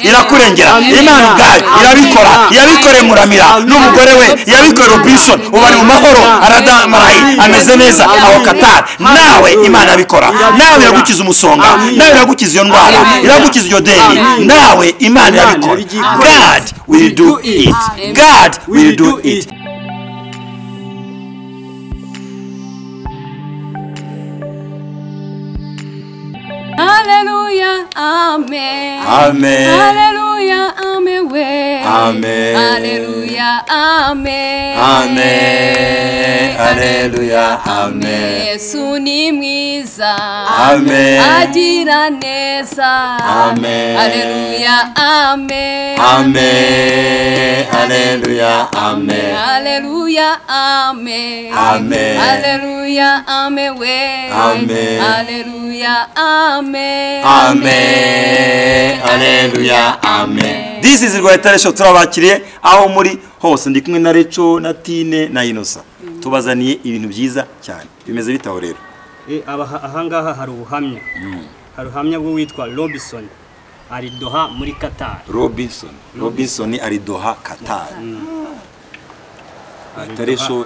irakurengera Imana ubwayo irabikora yabikore Muramira n'umugore we yabikore Robinson ubari mu mahoro aradamaraye ameze neza aho Qatar nawe Imana yabikora nawe yagukiza umusonga nawe yagukiza iyo ndwara iragukiza iyo deni nawe Imana yabikora God will do it. God will do it. Hallelujah, amen. Amen. Hallelujah, amen. Amen. Hallelujah, amen. Amen. Hallelujah, amen. Yesu ni mwiza. Amen. Agira neza. Amen. Hallelujah, amen. Amen. Hallelujah, amen. Hallelujah, amen. Amen. Hallelujah, amen. Amen. Hallelujah, amen. Amen. Hallelujah, amen. This is Rwayitare Show turabakiriye aho muri hose ndi kumwe na Recho na Tine na Inosa tubazaniye ibintu byiza cyane bimeze bitaho rero ahangaha hari ubuhamya hari ubuhamya bwo witwa Robinson ari Doha muri Qatar Robinson ari Doha Qatar Rwayitare Show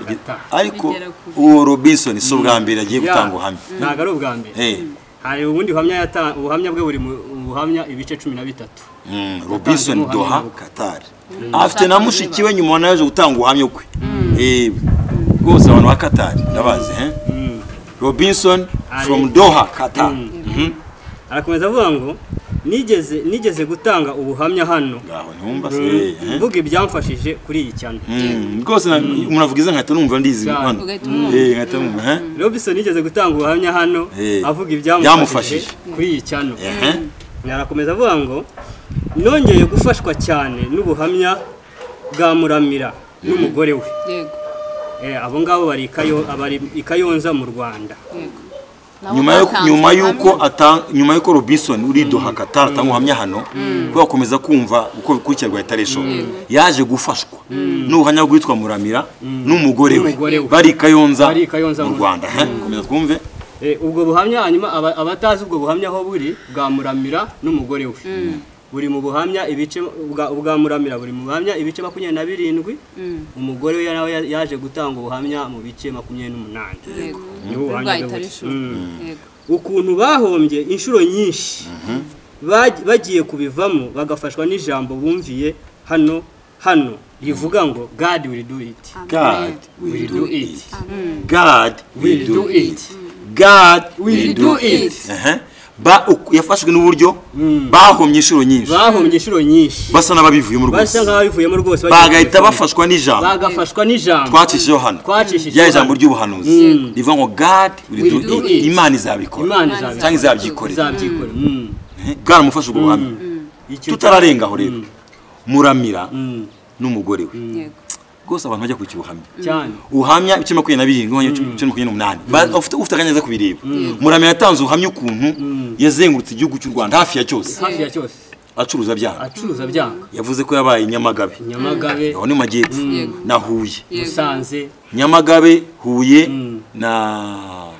ariko uwo Robinson so bwa mbere agiye gutanga ubuhamya ntago ari ubwa mbere hari ubundi ubuhamya bwe buri mu buhamya ibice 13 Robinson Doha Qatar afite na mushiki we nyuma naje gutanga ubuhamya kwe rwose abantu ba Qatar ndabazi Robinson from Doha Qatar arakomeza avuga ngo nigeze gutanga ubuhamya hano ngaho ntumba se mvuga ibyamfashije kuri iyi cyane rwose umunavugiza nkata numva ndizi hano nkata numva Robinson nigeze gutanga ubuhamya hano avuga ibyamufashije kuri iyi cyane arakomeza avuga ngo nongeye gufashwa cyane n'ubuhamya bwa Muramira n'umugore we abo ngabo bari ikayonza mu Rwanda nyuma yuko Robinson uri Doha Qatar atanga ubuhamya hano ko bakomeza kumva uko bikurikira Rwayitare Show yaje gufashwa n'ubuhamya bwitwa Muramira n'umugore we bari ikayonza mu Rwanda komeza twumve ubwo buhamya hanyuma abatazi ubwo buhamya aho buri bwa Muramira n'umugore we buri mu buhamya ibice bwa Muramira buri mu buhamya ibice 27 umugore we yaje gutanga ubuhamya mu bice 28 ukuntu bahombye inshuro nyinshi bagiye kubivamo bagafashwa n'ijambo bumviye hano rivuga ngo God will do it. God will do it. God will do it. God will do it. Yafashwe n'uburyo bahomye inshuro nyinshi basa n'ababivuyemo rwose bagahita bafashwa n'ijambo twacishijeho hano ya ijambo ry'ubuhanuzi rivuga ngo God will do it. Imana izabikora cyangwa izabyikorera bwaramufashe ubwo buhamya tutararenga aho rero Muramira n'umugore we rwose abantu bajya kukibuhamya cyane uhamya 27 ufite akanyeza kubireba Muramira yatanze uhamya ukuntu yazengurutse igihugu cy'u Rwanda hafi ya cyose acuruza byanga yavuze ko yabaye Nyamagabe aho ni Majyepfo na Huye Musanze Nyamagabe Huye na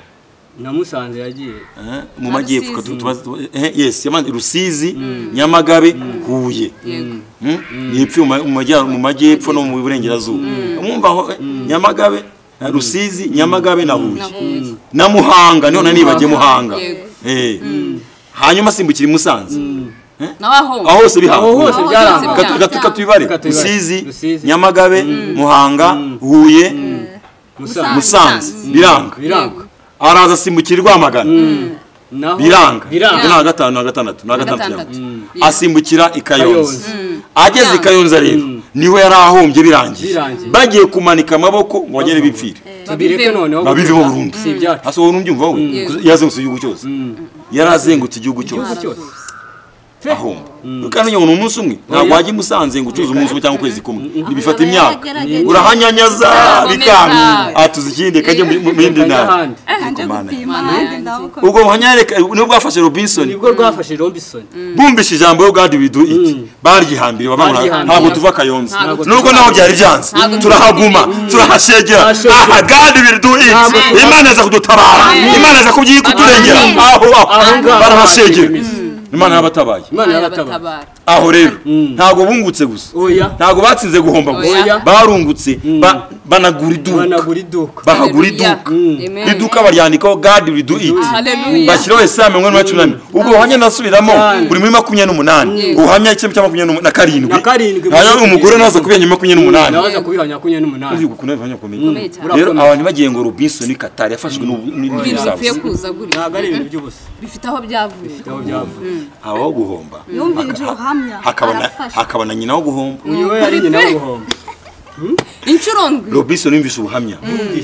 Musanze yagiye mu Majyepfo yes yamanje Rusizi Nyamagabe Huye yepfo mu Majyepfo no mu Burengerazuba umwumva aho Nyamagabe Rusizi Nyamagabe na Huye na Muhanga none nibagiye Muhanga hanyuma simbukira Musanze aho hose byaranga katubibare Rusizi Nyamagabe Muhanga Huye Musanze biranga araza simbukira Rwamagana biranga na gatandatu asimbukira ikayonza ageze ikayonza rero niho yarahombye birangiye bagiye kumanika amaboko ngo bagere bipfire babivemo burundu aso urumbyumva we yazengutse igihugu cyose yarazengutse igihugu cyose ahomba ukano umuntu umunsi umwe ntabwo waje Musanze ngo ucuze umunsi cyangwa ukwezi kumwe bifata imyaka urahanyanyaza bikanga atuzikinde kaje mu yindi ntara ubwo buhanyareka nibwo bwafashe Robinson bumbisha ijambo yo God will do it baryihambire babamura ntabwo tuva Kayonza nubwo naho byari byanze turahaguma turahashegera God will do it Imana za kudutabara Imana za kubyikuturengera aho barahashegera Imana yabatabaye aho rero ntago bungutse gusa ntago batsinze guhomba gusa barungutse banagura iduka bahagura iduka baryandikaho God will do it bashyiraho Esame 1:18 ubwo buhamya nasubiramo buri muri 28 uhamya icyo cya 27 nayo umugore naza kubenya 28 naza kubihanya 28 uzi gukunevanya komeye rero abantu bagiye ngo Robinson ni Qatar yafashwe n'ibintu kuza guri ntago ari ibintu by'ubusa bifite aho byavuye aho guhomba yumvije ubuhamya hakabana nyina wo guhomba uyu yari nyina wo guhomba inshuro ndwi Robinson yumvise ubuhamya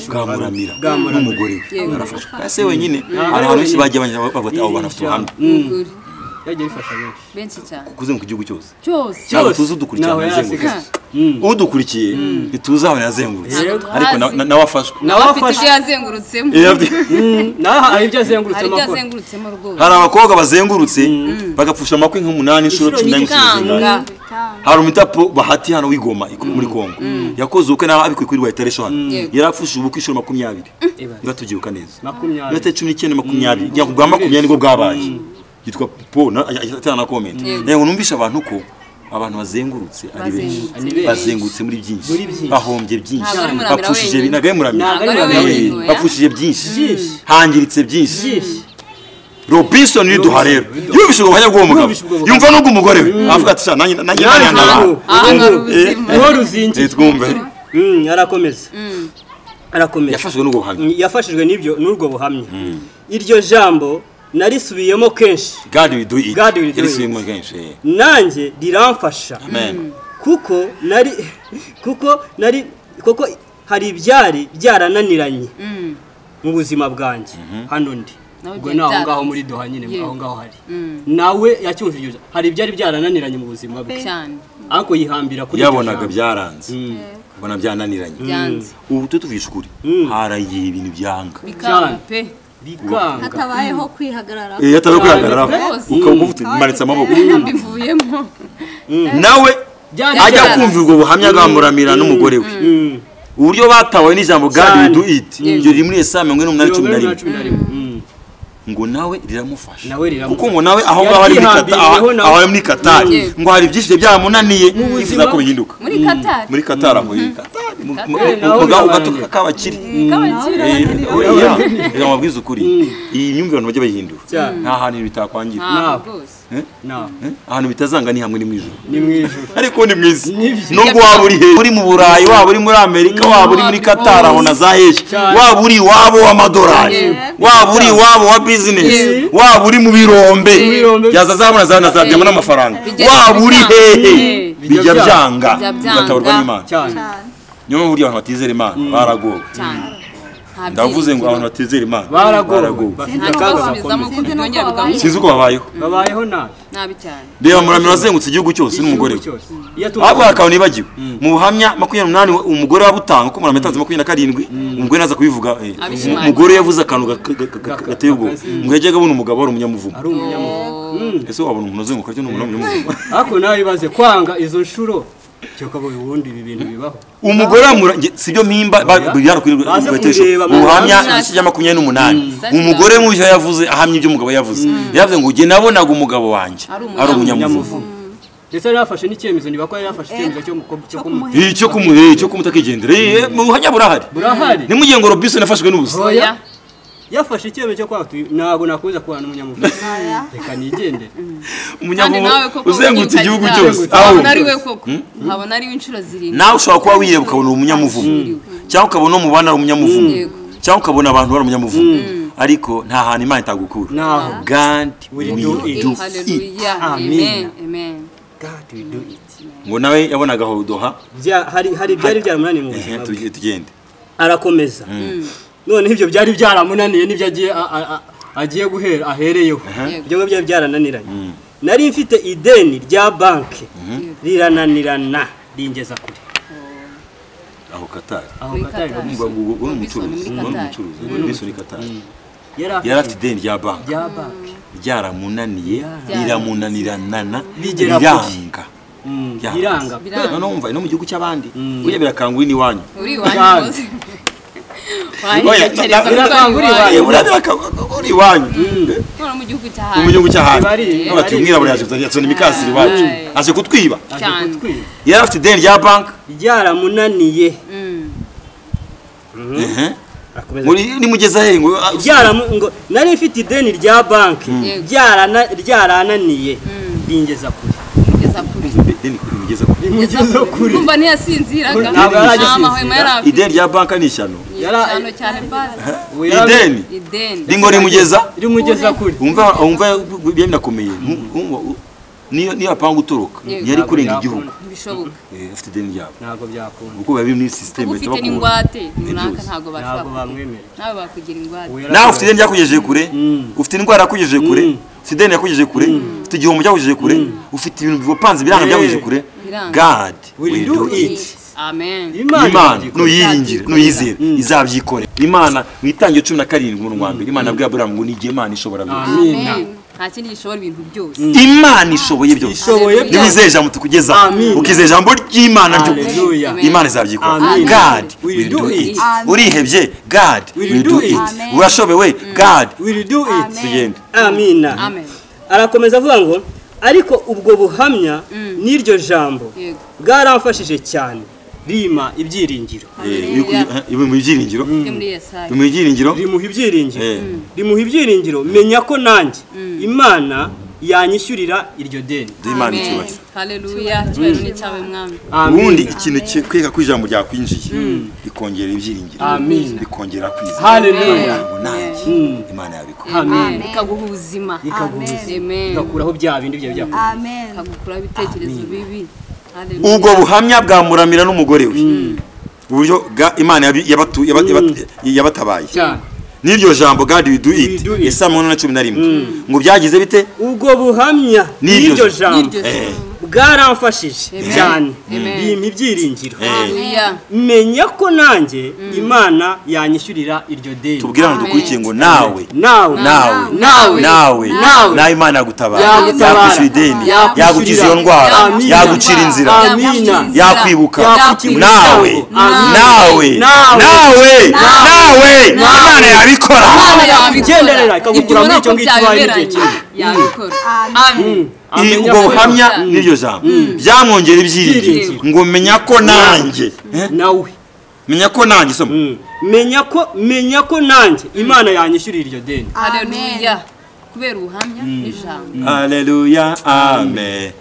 bwamuramira n'umugore we arafashwe kase wenyine abantu bagiye bavuga abo bana bafite ubuhamya yagiye bifasha benshi cyane kuze mu gihugu cyose cyose tuzi udukurikirana yazengurutse udukurikiye ntituzi aho yazengurutse ariko nawe afashwe nawe afite ibyo yazengurutsemo nawe ibyo yazengurutsemo rwose hari abakobwa bazengurutse bagapfusha amakwe nk'umunani inshuro 19 hari umutapo bahati hano w'Igoma muri Kongo yakoze uko naho abikwe kuri Rwayitaresho hano yarapfusha ubukwe inshuro 20 niba tugiuka neza 20 19 20 ya kubwa 20 nibwo bwabaye yitwa po atana comment ngo numvisha abantu ko abantu bazengurutse ari benshi bazengurutse muri byinshi bahombye byinshi bapfushije binagaye muramira bapfushije byinshi hangiritse byinshi Robinson ni duharero yubishe ubuhamya bw'uwo mugabo yumva n'ubwo umugore we avuga ati nanjye ruzingi twumve arakomeza yafashwe n'ubwo buhamya yafashijwe n'urwo buhamya iryo jambo narisubiyemo kenshi God will do it yarisubiyemo kenshi nanjye riramfasha kuko hari ibyari byarananiranye mu buzima bwanjye hano ndi ubwo naho ngaho muri Doha nyine aho ngaho hari nawe yacyumvije hari ibyari byarananiranye mu buzima bwe ariko yihambira kuri yabonaga byaranze ubona byananiranye ubu tutuvisha ukuri harayiye ibintu byanga bikanga hatabayeho kwihagarara ukavuga imanitse amaboko mbivuyemo nawe ajya kumva ubwo buhamya bwamuramira n'umugore we uburyo batawe n'ijambo God will do it ibyo riri muri Esame 1:11 ngo nawe riramufasha kuko ngo nawe aho ngaho ari muri Qatar ngo hari byinshi byamunaniye bifuza ko bihinduka muri Qatar aho mugaho gatuka kabakiri yamabwiza ukuri iyi nyumviro n'abajye bayihindura nta hantu bitakwangira ahantu bitazanga ni hamwe ni mwijuru ariko ni mwiza nubwo waba uri he uri mu Burayi waba uri muri Amerika waba uri muri Qatar aho na zaheje waba uri wabo w'amadolari waba uri wabo wa business waba uri mu birombe yazazabona zanazabyamo n'amafaranga waba uri hehe bijya byanga batabarwa n'Imana nyuma buryo abantu batizera Imana baragowe ndavuze ngo abantu batizera Imana baragowe sinzi uko babayeho nabi cyane reba muramira azengutse igihugu cyose n'umugore we abo akabona ibagiwe mu buhamya 28 umugore wabutanga ko muramira 27 umugore naza kubivuga umugore yavuze akantu gateye ubwo ngo yajyaga abona umugabo wari umunyamuvumo ese wabona umuntu azenguka cyo n'umunyamuvumo ariko nawe ibaze kwanga izo nshuro cyokabo ubundi ibi bintu bibaho umugore sibyo mpimba biyana kuri Rwayitaresho ubuhamya 28 umugore mu byo yavuze ahamye ibyo umugabo yavuze yavuze ngo ugiye nabonaga umugabo wanjye ari umunyamuvumo ndetse yarafashe n'icyemezo niba ko yarafashe icyemezo cyo kumutakigendera mu buhamya burahari nimugiye ngo Robinson yafashwe n'ubusa yafashe icyemezo cyo kwatu ntago nakuza kubana umunyamuvumo reka nigende umunyamuvumo uzengutse igihugu cyose aho nari we koko nkabona ari inshuro zirindwi nawe ushobora kuba wireba ukabona umunyamuvumo cyangwa ukabona umubana umunyamuvumo cyangwa ukabona abantu bari umunyamuvumo ariko nta hantu Imana itagukura God will do it amen God will do it ngo nawe yabonaga aho Doha hari byari byaramunaniye mu buzima tugende arakomeza none ibyo byari byaramunaniye nibyo agiye guhera ahereyeho ibyo byari byarananiranye nari mfite ideni rya banki rirananirana ringeza kure aho Qatar ngo umucuruzi Robinson ni Qatar yarafite ideni rya banki ryaramunaniye riramunaniranana riranga none umva no mu gihugu cy'abandi ujya birakangwa ni wanyu uri wanyu uri iwanyu mu gihugu cy'ahandi mu gihugu cy'ahandi bati umwirabura yaje imikasiri iwacu aje kutwiba yari afite ideni rya banki ryaramunaniye muri nimugeza he ngo nari mfite ideni rya banki ryarananiye ringeza kure kumva ntiyasinziraga ideni rya banki ni ishyano cyane ideni ringo rimugeza kure umva binakomeye niyo apanga utoroka yari kurenga igihugu bishoboka afite ideni ryabo ntago byakunda uko babi muri system ufite n'ingwate runaka ntago bamwemera nawe bakugira ingwate nawe ufite ideni ryakugejeje kure ufite indwara yakugejeje kure ufite ideni yakugejeje kure ufite igihombo cyakugejeje kure ufite ibintu bipanze biranga byakugejeje kure God will do it. Amen. Imana nuyiringire nuyizere izabyikore. Imana mwitangiye 17 mu Rwanda. Imana abwiye Abraham ngo nige Imana ishobora byose. Amen. Nta kindi gishobora ibintu byose. Imana ishoboye byose. Niwizeje mutukugeza ukize ijambo ry'Imana ry'ukuri. Imana izabyikora. God will do it. Urihebye God will do it. Urashobewe God will do it. Tugende. Amina. Amen. Arakomeza avuga ngo ariko ubwo buhamya n'iryo jambo bwaramfashije cyane rima ibyiringiro mu ibyiringiro rimuha ibyiringiro menya ko nanjye Imana yanyishyurira iryo deni. Amen. Haleluya. Cyane cyawe mwami. Ubundi ikintu kweka ku ijambo rya kwinjiye bikongera ibyiringiro. Amen. Bikongera kwizera. Haleluya. Imana yabikora. Amen. Ikaguha ubuzima. Amen. Ikakuraho bya bindi bya byakora. Amen. Ikagukuraho ibitekerezo bibi. Ubwo buhamya bwamuramira n'umugore we. Uburyo Imana yabatabaye. Niryo jambo God will do it. Yesa 11 ngo byagize bite? Ubwo buhamya niryo jambo bwaramfashije cyane bimpa ibyiringiro. Menya ko nanjye Imana yanyishyurira iryo deni. Tubwirana dukurikiye ngo nawe Imana yagutabara yakwishyura ideni yagukiza iyo ndwara yagucira inzira yakwibuka nawe Imana yabikora genderera ikagukura muri icyo ngicyo yabikora. ubwo buhamya n'iryo jambo byamwongera ibyiringiro ngo menya ko nanjye nawe menya ko nanjye soma menya ko nanjye Imana yanyishyurira iryo deni. Haleluya. Kubera ubuhamya n'ijambo. Haleluya. Amen.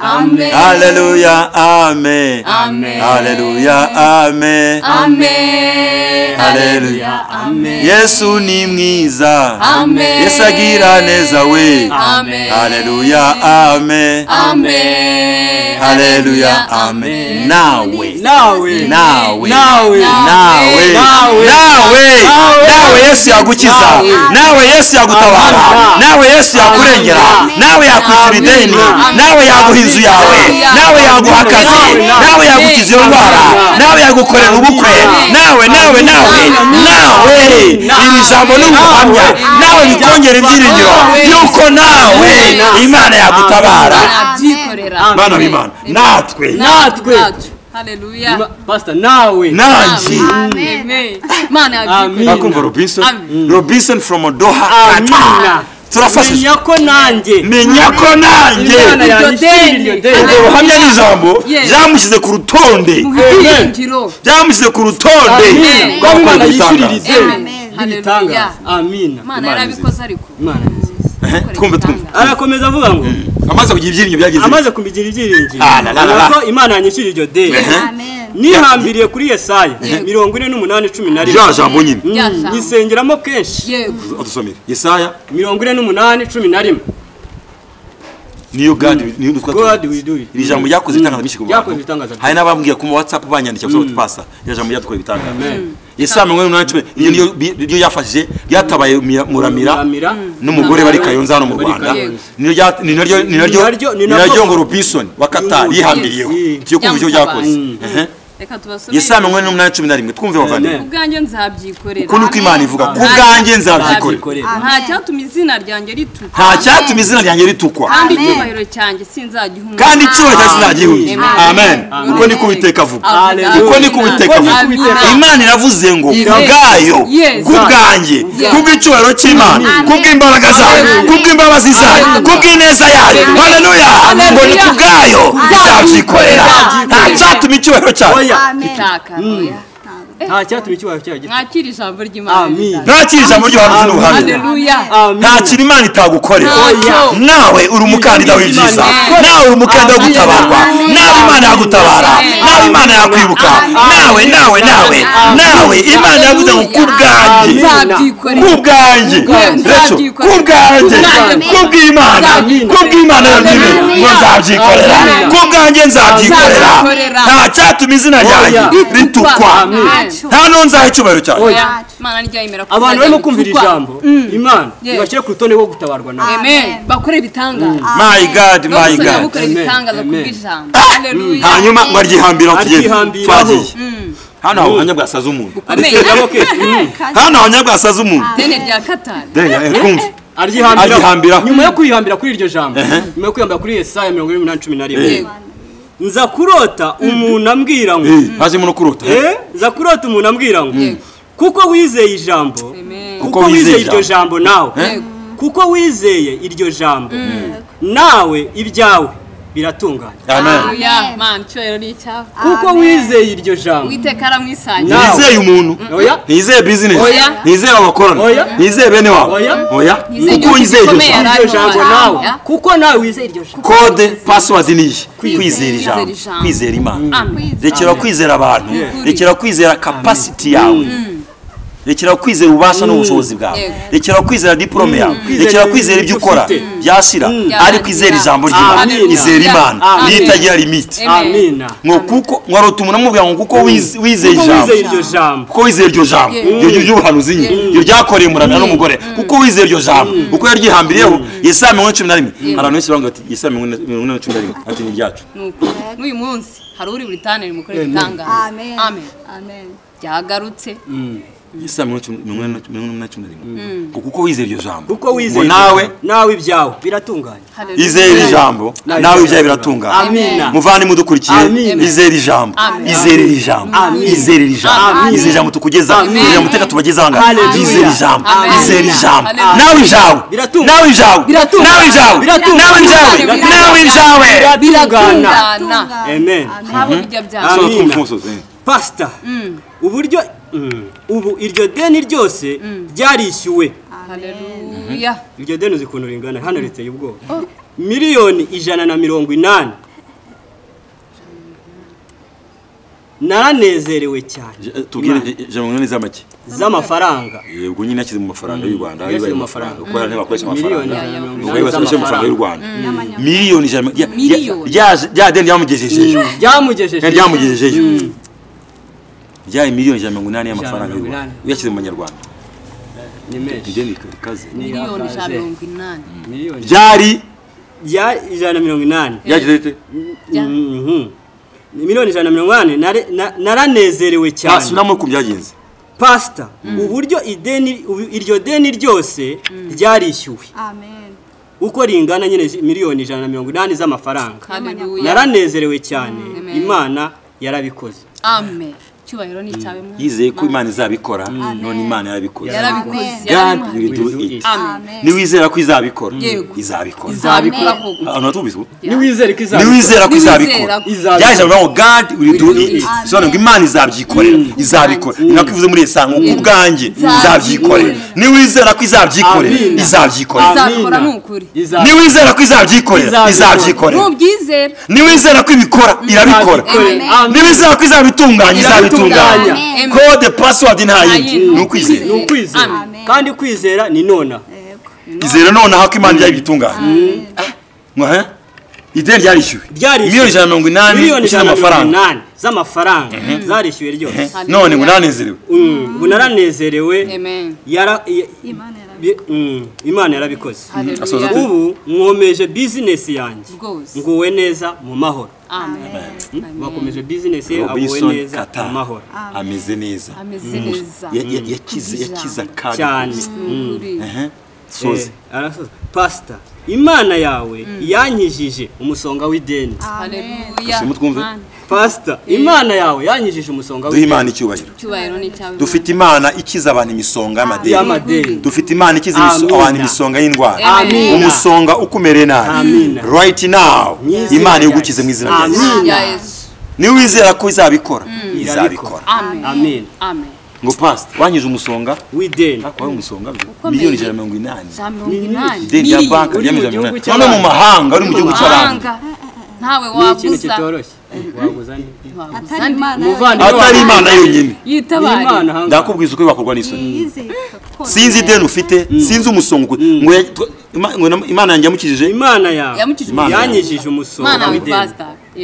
Haleluya. Amen. Haleluya. Amen. Haleluya. Yesu ni mwiza. Yesu agira neza we. Haleluya. Amen. Haleluya. Amen. Nawe Yesu yagukiza. Nawe Yesu yagutabara. Nawe Yesu yakurengera. Nawe yakwishyura ideni. Nawe yaguha inzu yawe. Nawe yaguha akazi. Nawe yagukiza iyo ndwara. Nawe yagukorera ubukwe. Nawe iri jambo n'ubuhamya. Nawe bikongera ibyiringiro yuko nawe Imana yagutabara. Bana b'Imana natwe Haleluya. Pastor nawe nanjye Imana yabyikora. Akumva Robinson from Doha. Amina. Turafasha menya ko nanjye ubuhamya n'ijambo byamushyize ku rutonde Imana yishyurira ibitangaza. Amina. Imana yarabikoze ariko twumve arakomeza avuga ngo amaze kugira ibyiringiro byagize amaze kubigira ibyiringiro ko Imana yanyishyurira iryo deni. Nihambiriye kuri Yesaya 48:11 rya jambo nyine nisengeramo kenshi. Udusomere Yesaya 48:11 niyo God will do it. iri jambo ryakoze ibitangaza byinshi ku bantu. Hari n'abambwiye ku WhatsApp banyandikira kuzo tupasa iri jambo ryatwaye ibitangaza. Yesaya 48:11 niyo yafashije yatabaye muramira n'umugore bari Kayonza hano mu Rwanda. Niyo ngo Robinson wa Qatar yihambiriyeho. Tiyo kumva icyo byakoze. reka tubasome Yesaya 8:11 twumve bavane ubwanjye nzabyikorera kuko nuko Imana ivuga kubwanjye nzabyikorera nta cyatuma izina ryanjye ritukwa nta cyatuma izina ryanjye ritukwa kandi icyubahiro cyanjye sinzagihunga kandi icyubahiro sinzagihunga amen uko niko Uwiteka avuga uko niko Uwiteka avuga Imana iravuze ngo kubwayo kubwanjye kubw'icyubahiro cy'Imana kubw'imbaraga zayo kubw'imbabazi zayo kubw'ineza yayo haleluya ngo ni kubwayo nzabyikorera nta cyatuma icyubahiro cyayo nta cyatuma icyubahiro cyayo mwakira ijambo ry'Imana mwakira ijambo ry'Ubuhanuzi n'ubuhamya nta kintu Imana itagukorera nawe uri umukandida w'ibyiza nawe uri umukandida wo gutabarwa nawe Imana yagutabara nawe Imana yakwibuka nawe Imana yavuze ngo kubwanjye kubw'Imana yonyine ngo nzabyikorera kubwanjye nzabyikorera nta cyatuma izina ryanjye ritukwa nta nonzaho icyubahiro cyawe abantu barimo kumvira ijambo Imana ibashyire ku rutonde rwo gutabarwa nawe amen bakore ibitangaza my god bakore ibitangaza kubw'ijambo haleluya hanyuma ngo aryihambira twagiye hano abanya bwasaza umuntu hano abanya bwasaza umuntu dene rya katani twumve aryihambira nyuma yo kwihambira kuri iryo jambo nyuma yo kwihambira kuri Yesaya 8:11 nza kurota umuntu ambwira ngo hazimo no kurota nza kurota umuntu ambwira ngo kuko wizeye ijambo kuko wizeye iryo jambo nawe kuko wizeye iryo jambo nawe ibyawe biratungana amen man cyo ni cyawe kuko wizeye iryo jambo witekara mwisanye nizeye umuntu nizeye business nizeye abakorana nizeye bene wabo kuko wizeye iryo jambo nawe kuko nawe wizeye iryo jambo code password ni kwizera ijambo kwizera Imana rekera kwizera abantu rekera kwizera capacity yawe rekera kwizera ubasha n'ubushobozi bwawe rekera kwizera diplome yawe rekera kwizera ibyo ukora byashira ari kwizera ijambo ry'Imana izera Imana nitagira limite amina ngo kuko mwarota umuntu amubwira ngo kuko wizeye ijambo kuko wizeye iryo jambo y'ubuhanuzi iryo ryakoreye muramya n'umugore kuko wizeye iryo jambo uko yaryihambiriyeho Yesaya 8:11 abantu benshi banga ati Yesaya 8:11 ati ni ryacu n'uyu munsi hari uri buritanire mukore bitangaza amen amen byagarutse Yesaya 8:11 kuko wizeye iryo jambo kuko wizeye nawe ibyawe biratunganye izera ijambo nawe ibyawe biratunganye amina muvane mudukurikiye izera ijambo izera ijambo tukugeza izera muteka tubageza hanga izera ijambo nawe ibyawe biratungana amen pastor uburyo ubu iryo deni ryose ryarishyuwe haleluya iryo deni uzikuntu ringana hano riteye ubwoba miliyoni 180 naranezerewe cyane tubwire jamwe n'izamake z'amafaranga yego nyine akize mu mafaranga y'u Rwanda ayo mafaranga uko ntibakoresha amafaranga ubwo basashe amafaranga y'u Rwanda miliyoni ya deni yamugejeje Jai miliyoni 180 y'amafaranga y'u Rwanda uyashyize mu Banyarwanda ni menshi ideni kaze miliyoni 180 byari 180 yagize ite miliyoni 180 naranezerewe cyane asubiramo ku byagenze pastor uburyo iryo deni ryose ryarishyuwe amen uko ringana nyine miliyoni 180 z'amafaranga haleluya naranezerewe cyane Imana yarabikoze amen cyubahiro ni cyawe mwana yizeye ko Imana izabikora none Imana yarabikoze yarabikoze amen ni wizera ko izabikora izabikora koko anatubize ni wizera ko izabikora yaje ngo God will do it so ngo Imana izabyikorera izabikora nakuvuze muri Yesaya kubwanjye izabyikorera ni wizera ko izabyikorera izabikora n'ukuri ni wizera ko izabyikorera nubyizera ni wizera ko ibikora irabikora ni wizera ko izabitunganya code password ntayindi nukwizera kandi kwizera ni nona izera nona hako Imana yabitunganya ideni ryarishyuwe miliyoni 180 z'amafaranga zarishyuwe ryose none ngo naranezerewe naranezerewe Imana yarabikoze. Hallelujah. Ubu mwomeje business yanjye. Rwose. Nguwe neza mu mahoro. Amen. Bakomeje business ye aguwe neza mu mahoro. Ameze neza. Ameze neza. Yakiza cyane. Soze. Pastor, Imana yawe yankijije umusonga w'ideni. Hallelujah. Simutwumve. Pastor, Imana yawe yankijije umusonga w'ideni. Duhe Imana icyubahiro. Cyubahiro ni cyawe. Dufite Imana ikiza abantu imisonga y'amadeni. Dufite Imana ikiza abantu imisonga y'indwara. Umusonga ukumereye nabi. Right now, Imana igukize mu izina rya Yesu. Ni wizera ko izabikora. Izabikora. Amen. Amen. Ngo pastor wanyije umusonga w'ideni. Akwaye umusonga miliyoni 180. 180. Ideni ya banka ya 180. None mu mahanga ari mu gihugu cy'abantu. Ntawe waguza. Waguza ni. Atari Imana yonyine. Yitabari. Ndakubwiza uko bakorwa n'isoni. Sinzi ideni ufite, sinzi umusonga ngo Imana yanjye yamukijije. Imana yawe yanyijije umusonga w'ideni.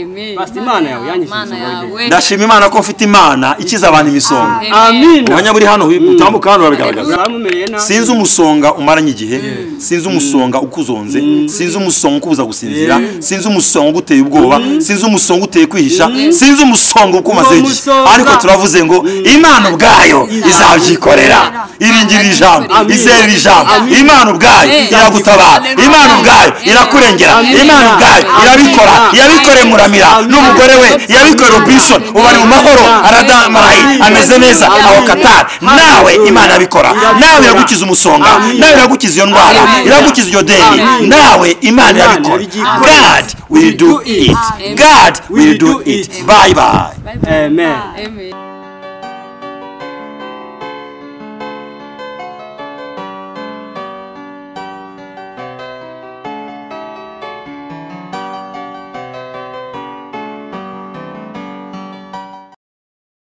Amen. Pastor, Imana yawe yanyishije umusonga. Ndashima Imana ko mfite Imana ikiza abantu imisonga. Amen. Abanya muri hano utambuka hano babigaragaza. Bamumereye na. Sinzi umusonga umaranye igihe, sinzi umusonga ukuzonze, sinzi umusonga ukubuza gusinzira, sinzi umusonga uguteye ubwoba, sinzi umusonga uteye kwihisha, sinzi umusonga ukumaze igihe. Ariko turavuze ngo Imana ubwayo izabyikorera. Iringira ijambo, izera ijambo. Imana ubwayo iragutabara. Imana ubwayo irakurengera. Imana ubwayo irabikora. Yabikore muramira n'umugore we yabikore Robinson ubari mu mahoro aradamaraye ameze neza aho Qatar. Nawe Imana yabikora. Nawe iragukiza umusonga. Nawe iragukiza iyo ndwara. Iragukiza iyo deni. Nawe Imana yabikora. God will do it. God will do it. Bye bye. Amen. Amen.